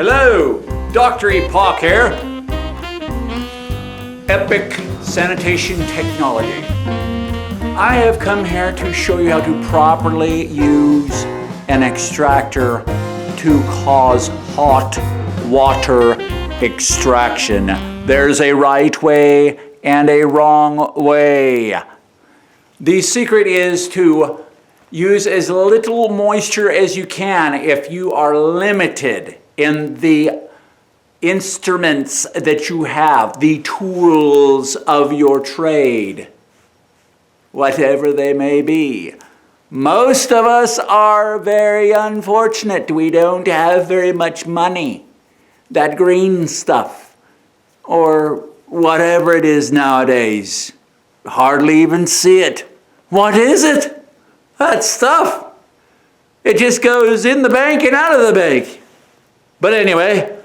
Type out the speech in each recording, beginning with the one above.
Hello, Dr. Epoch here. Epoch Sanitation Technology. I have come here to show you how to properly use an extractor to cause hot water extraction. There's a right way and a wrong way. The secret is to use as little moisture as you can if you are limited in the instruments that you have, the tools of your trade, whatever they may be. Most of us are very unfortunate. We don't have very much money. That green stuff, or whatever it is nowadays, hardly even see it. What is it? That stuff. It just goes in the bank and out of the bank. But anyway,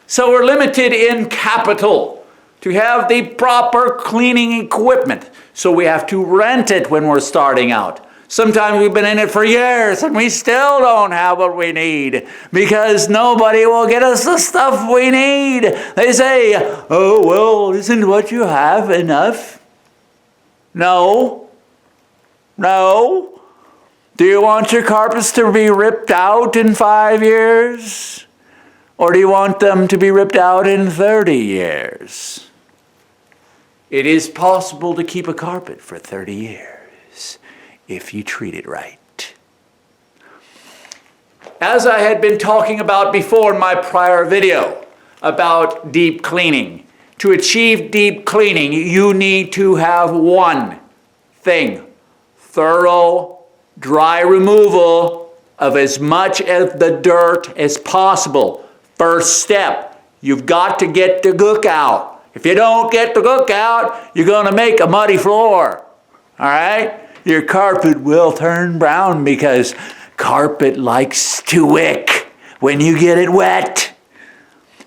so we're limited in capital to have the proper cleaning equipment. So we have to rent it when we're starting out. Sometimes we've been in it for years and we still don't have what we need because nobody will get us the stuff we need. They say, oh, well, isn't what you have enough? No. Do you want your carpets to be ripped out in 5 years? Or do you want them to be ripped out in 30 years? It is possible to keep a carpet for 30 years if you treat it right. As I had been talking about before in my prior video about deep cleaning, to achieve deep cleaning, you need to have one thing: thorough, dry removal of as much of the dirt as possible. First step, you've got to get the gook out. If you don't get the gook out, you're going to make a muddy floor. All right? Your carpet will turn brown because carpet likes to wick when you get it wet.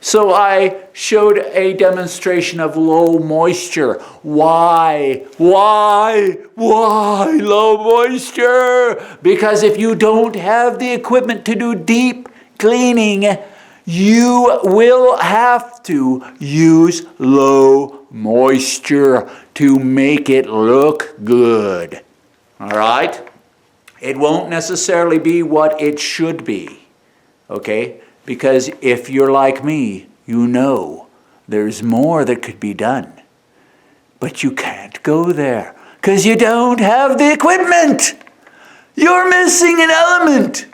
So I showed a demonstration of low moisture. Why low moisture? Because if you don't have the equipment to do deep cleaning, you will have to use low moisture to make it look good. All right? It won't necessarily be what it should be. Okay? Because if you're like me, you know there's more that could be done. But you can't go there because you don't have the equipment. You're missing an element.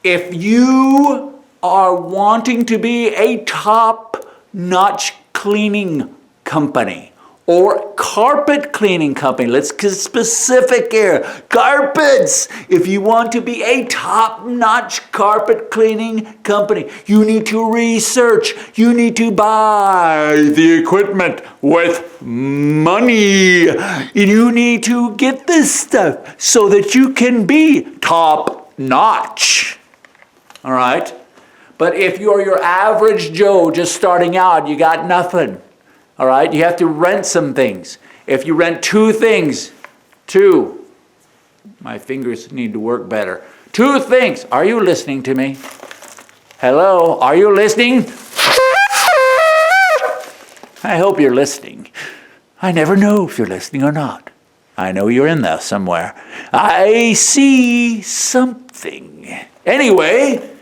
If you are wanting to be a top-notch cleaning company or carpet cleaning company, let's get specific here, carpets. If you want to be a top-notch carpet cleaning company, you need to research, you need to buy the equipment with money. You need to get this stuff so that you can be top-notch. All right? But if you're your average Joe just starting out, you got nothing. All right? You have to rent some things. If you rent two things, my fingers need to work better. 2 things. Are you listening to me? Hello? Are you listening? I hope you're listening. I never know if you're listening or not. I know you're in there somewhere. I see something. Anyway,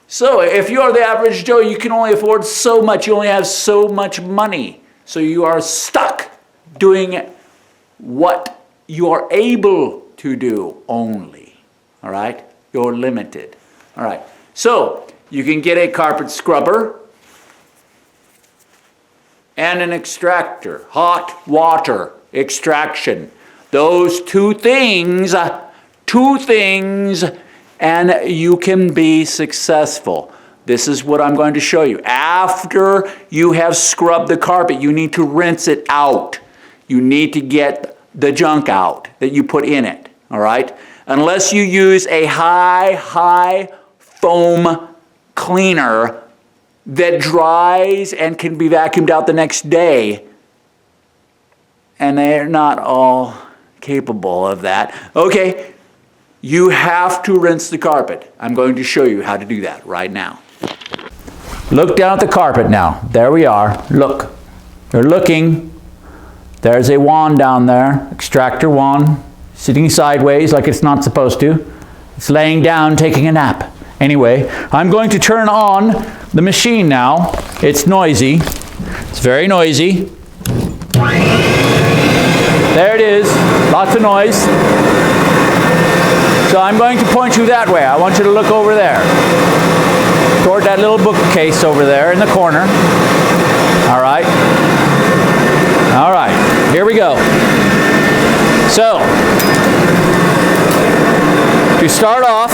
so if you're the average Joe, you can only afford so much. You only have so much money. So you are stuck doing what you are able to do only. All right? You're limited. All right. So you can get a carpet scrubber and an extractor, hot water extraction. Those two things, and you can be successful. This is what I'm going to show you. After you have scrubbed the carpet, you need to rinse it out. You need to get the junk out that you put in it, all right? Unless you use a high foam cleaner that dries and can be vacuumed out the next day, and they're not all capable of that. Okay, you have to rinse the carpet. I'm going to show you how to do that right now. Look down at the carpet now. There we are. Look. You're looking. There's a wand down there, extractor wand, sitting sideways like it's not supposed to. It's laying down, taking a nap. Anyway, I'm going to turn on the machine now. It's noisy. It's very noisy. There it is. Lots of noise. So I'm going to point you that way. I want you to look over there. Toward that little bookcase over there in the corner. All right. All right. Here we go. So, to start off,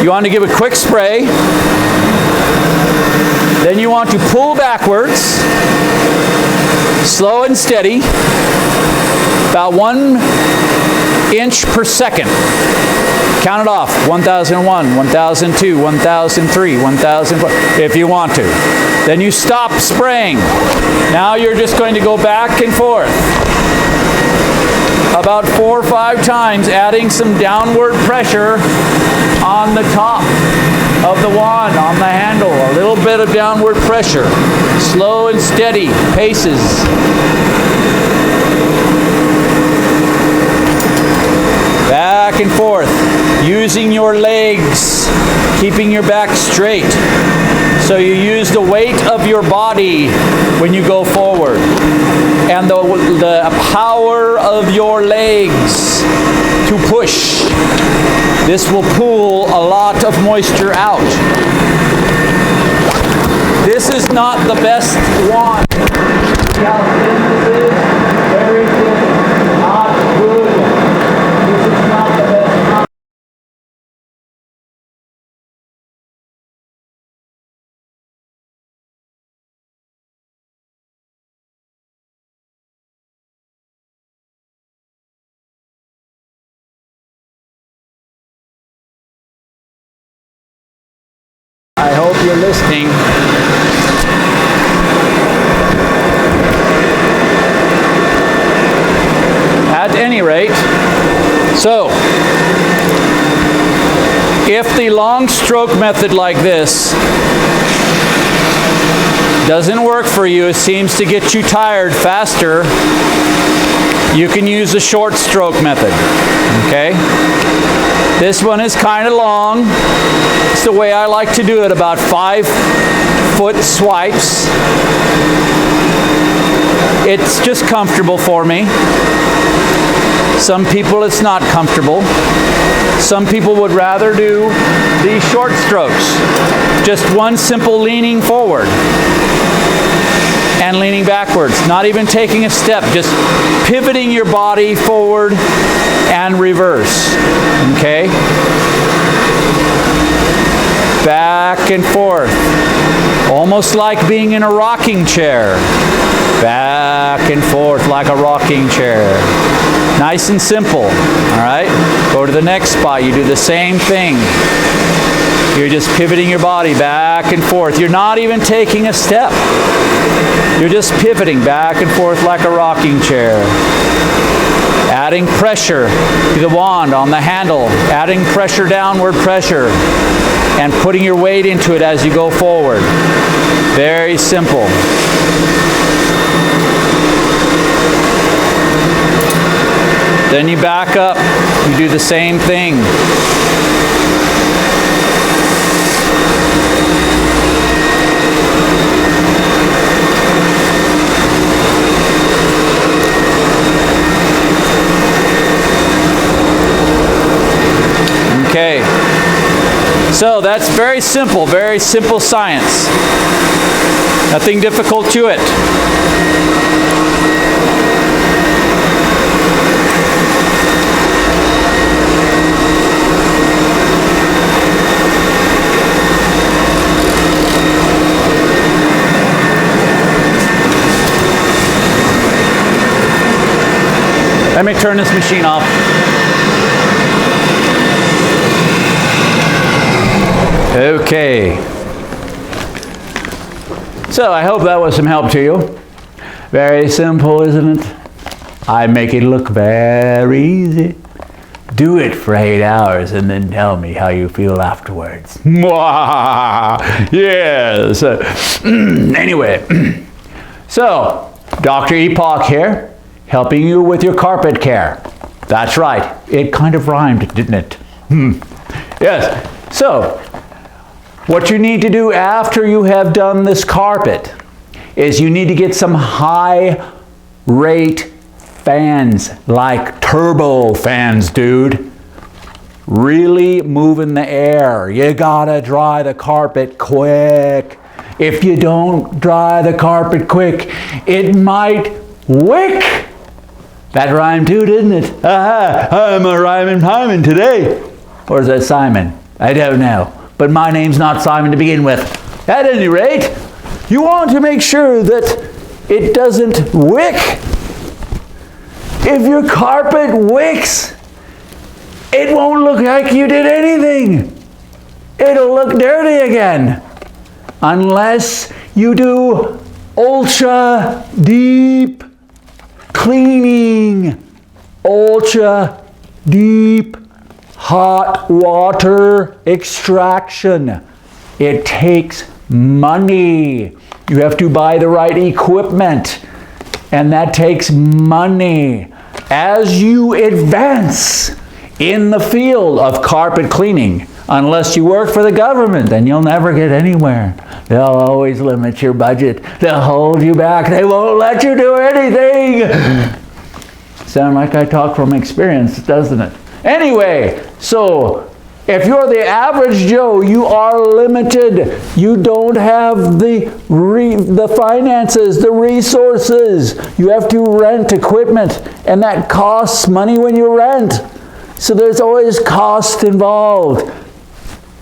you want to give a quick spray. Then you want to pull backwards, slow and steady, about 1 inch per second. Count it off. 1001, 1002, 1003, 1004, if you want to. Then you stop spraying. Now you're just going to go back and forth about 4 or 5 times, adding some downward pressure on the top of the wand, on the handle. A little bit of downward pressure. Slow and steady paces. Back and forth, using your legs, keeping your back straight. So you use the weight of your body when you go forward, and the power of your legs to push. This will pull a lot of moisture out. This is not the best wand. See how thin this is? Very thin, not good. This is not the best wand. I hope you're listening. At any rate, so if the long stroke method like this doesn't work for you, it seems to get you tired faster, you can use the short stroke method. Okay? This one is kind of long. It's the way I like to do it, about 5-foot swipes. It's just comfortable for me. Some people it's not comfortable. Some people would rather do these short strokes. Just one simple leaning forward and leaning backwards. Not even taking a step, just pivoting your body forward and reverse. Okay? Back and forth. Almost like being in a rocking chair. Back and forth like a rocking chair. Nice and simple. Alright? Go to the next spot. You do the same thing. You're just pivoting your body back and forth. You're not even taking a step. You're just pivoting back and forth like a rocking chair. Adding pressure to the wand on the handle. Adding pressure, downward pressure. And putting your weight into it as you go forward. Very simple. Then you back up. You do the same thing. Okay. So that's very simple science. Nothing difficult to it. Let me turn this machine off. Okay. So I hope that was some help to you. Very simple, isn't it? I make it look very easy. Do it for 8 hours and then tell me how you feel afterwards. Yes. Anyway, so Dr. Epoch here, helping you with your carpet care. That's right. It kind of rhymed, didn't it? Yes. So, what you need to do after you have done this carpet is you need to get some high rate fans, like turbo fans, dude. Really moving the air. You gotta dry the carpet quick. If you don't dry the carpet quick, it might wick. That rhymed too, didn't it? I'm a rhyming Hyman today. Or is that Simon? I don't know. But my name's not Simon to begin with. At any rate, you want to make sure that it doesn't wick. If your carpet wicks, it won't look like you did anything. It'll look dirty again. Unless you do ultra deep cleaning. Ultra deep hot water extraction. It takes money. You have to buy the right equipment, and that takes money. As you advance in the field of carpet cleaning, unless you work for the government, then you'll never get anywhere. They'll always limit your budget. They'll hold you back. They won't let you do anything. Sound like I talk from experience, doesn't it? Anyway, so if you're the average Joe, you are limited. You don't have the finances, the resources. You have to rent equipment, and that costs money when you rent. So there's always cost involved.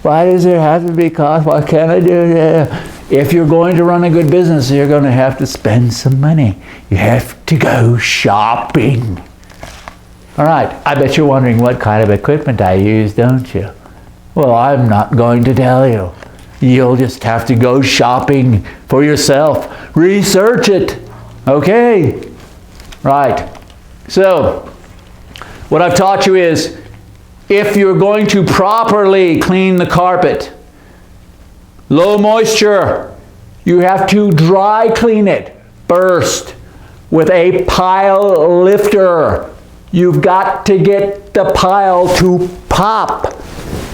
Why does there have to be cost? Why can't I do it? If you're going to run a good business, you're going to have to spend some money. You have to go shopping. All right, I bet you're wondering what kind of equipment I use, don't you? Well, I'm not going to tell you. You'll just have to go shopping for yourself. Research it. Okay? Right. So, what I've taught you is, if you're going to properly clean the carpet, low moisture, you have to dry clean it first with a pile lifter. You've got to get the pile to pop.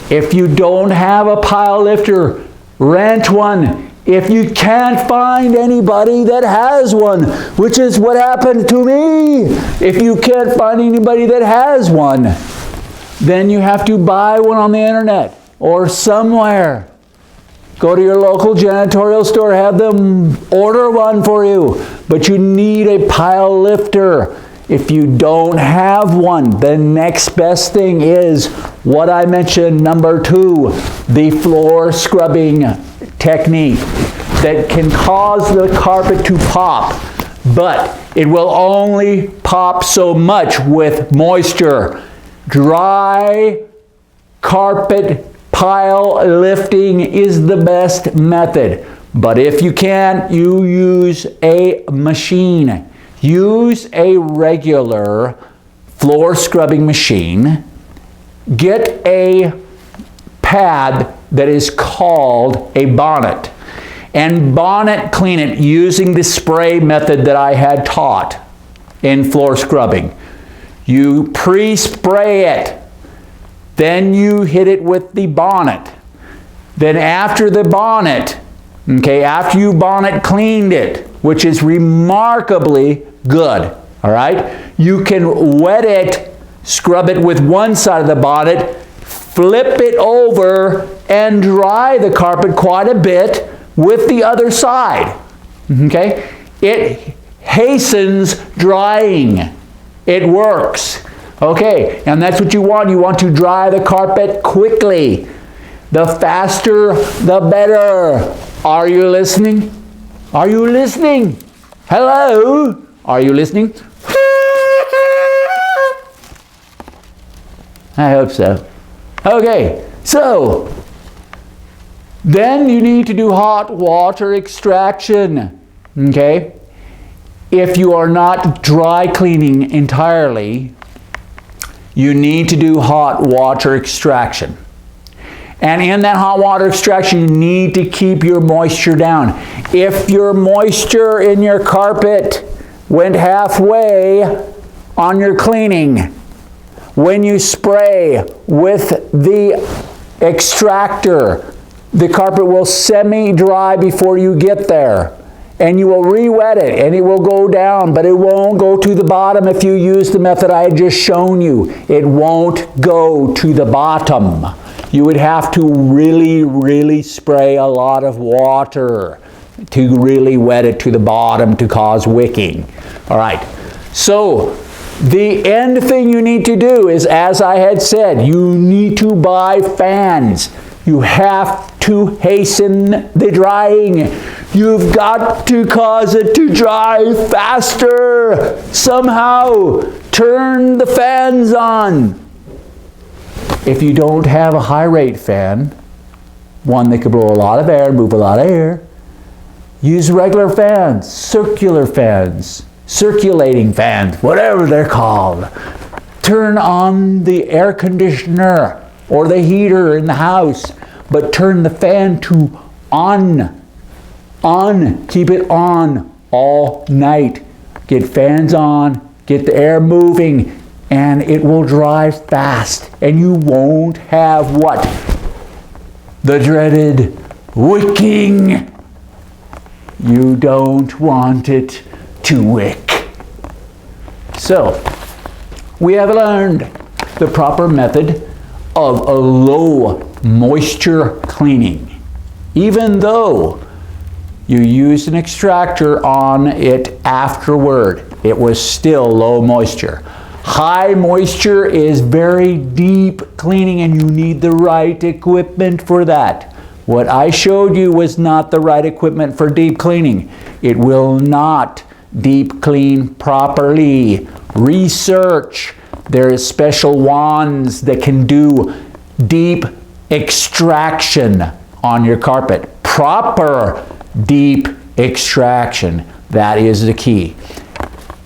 If you don't have a pile lifter, rent one. If you can't find anybody that has one, which is what happened to me. If you can't find anybody that has one, then you have to buy one on the internet or somewhere. Go to your local janitorial store, have them order one for you. But you need a pile lifter. If you don't have one, the next best thing is what I mentioned, number 2, the floor scrubbing technique that can cause the carpet to pop, but it will only pop so much with moisture. Dry carpet pile lifting is the best method, but if you can't, you use a machine. Use a regular floor scrubbing machine. Get a pad that is called a bonnet, and bonnet clean it using the spray method that I had taught in floor scrubbing. You pre-spray it, then you hit it with the bonnet. Then after the bonnet, okay, after you bonnet cleaned it, which is remarkably good, all right? You can wet it, scrub it with one side of the bonnet, flip it over, and dry the carpet quite a bit with the other side, okay? It hastens drying. It works, okay? And that's what you want. You want to dry the carpet quickly. The faster, the better. Are you listening? Are you listening? Hello? Are you listening? I hope so. Okay, so then you need to do hot water extraction. Okay? If you are not dry cleaning entirely, you need to do hot water extraction. And in that hot water extraction, you need to keep your moisture down. If your moisture in your carpet went halfway on your cleaning, when you spray with the extractor, the carpet will semi-dry before you get there. And you will re-wet it, and it will go down, but it won't go to the bottom if you use the method I had just shown you. It won't go to the bottom. You would have to really spray a lot of water to really wet it to the bottom to cause wicking. All right, so the end thing you need to do is, as I had said, you need to buy fans. You have to hasten the drying. You've got to cause it to dry faster. Somehow, turn the fans on. If you don't have a high rate fan, one that could blow a lot of air, move a lot of air, use regular fans, circulating fans, whatever they're called. Turn on the air conditioner or the heater in the house, but turn the fan to on. Keep it on all night. Get fans on, get the air moving, and it will dry fast. And you won't have what? The dreaded wicking. You don't want it to wick. So, we have learned the proper method of a low moisture cleaning. Even though you used an extractor on it afterward, it was still low moisture. High moisture is very deep cleaning, and you need the right equipment for that. What I showed you was not the right equipment for deep cleaning. It will not deep clean properly. Research. There is special wands that can do deep extraction on your carpet. Proper deep extraction. That is the key.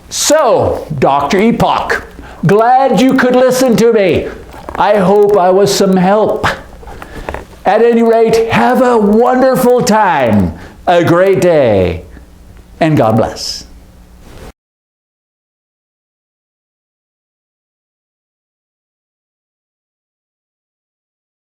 So, Dr. Epoch, glad you could listen to me. I hope I was some help. At any rate, have a wonderful time, a great day, and God bless.